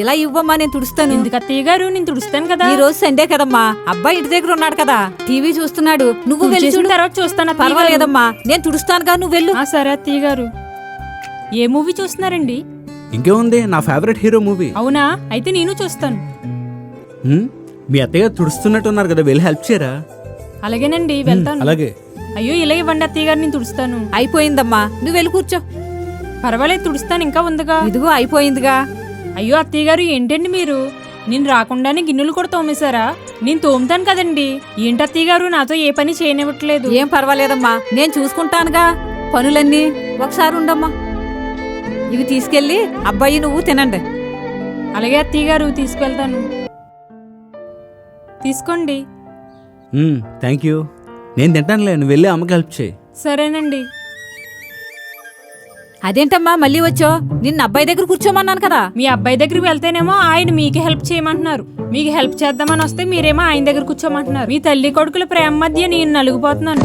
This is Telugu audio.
ఇలా ఇవ్వమ్మా, నేను తుడుస్తాను. ఎందుకు అత్తయ్య గారు, నేను తుడుస్తాను కదా. ఈ రోజు సండే కదమ్మా, అబ్బాయి ఇంటి దగ్గర ఉన్నాడు కదా, టీవీ చూస్తున్నాడు. నువ్వు వెళ్ళి చూడు. తర్వాత చూస్తాను. పర్వాలేదమ్మా, నేను తుడుస్తానుగా, నువ్వు వెళ్ళు. సరే అత్తయ్య గారు. ఏ మూవీ చూస్తున్నారండి? ఇంకేముంది, నా ఫేవరెట్ హీరో మూవీ. అవునా, అయితే నేను చూస్తాను. మీ అత్తయ్య తుడుస్తున్నట్టున్నారు కదా, వెళ్ళి హెల్ప్ చేయరా? అలాగేనండి, వెళ్తాను. అలాగే. అయ్యో ఇలా ఇవ్వండి అత్తయ్య గారు, నేను తుడుస్తాను. అయిపోయిందమ్మా, నువ్వు వెళ్ళి కూర్చో. పర్వాలేదు, తుడుస్తాను, ఇంకా ఉందిగా. ఇదిగో అయిపోయిందిగా. అయ్యో అత్తయ్య గారు, ఏంటండి మీరు? నేను రాకుండానే గిన్నెలు కూడా తోమేశారా? నేను తోముతాను కదండి. ఏంటి అత్తయ్య గారు, నాతో ఏ పని చేయనివ్వట్లేదు. ఏం పర్వాలేదమ్మా, నేను చూసుకుంటానుగా పనులన్నీ. ఒకసారి ఉండమ్మా, ఇవి తీసుకెళ్ళి అబ్బాయి నువ్వు తినండి. అలాగే అత్తయ్య గారు, తీసుకెళ్తాను. తీసుకోండి. Thank you. నేను తింటానులే, నువ్వు వెళ్ళి అమ్మకి హెల్ప్ చేయి. సరేనండి. అదేంటమ్మా మళ్ళీ వచ్చో? నిన్న అబ్బాయి దగ్గర కూర్చోమన్నాను కదా. మీ అబ్బాయి దగ్గరికి వెళ్తేనేమో ఆయన మీకు హెల్ప్ చేయమంటున్నారు. మీకు హెల్ప్ చేద్దామని వస్తే మీరేమో ఆయన దగ్గర కూర్చోమంటున్నారు. మీ తల్లి కొడుకుల ప్రేమ మధ్య నేను నలిగిపోతున్నాను.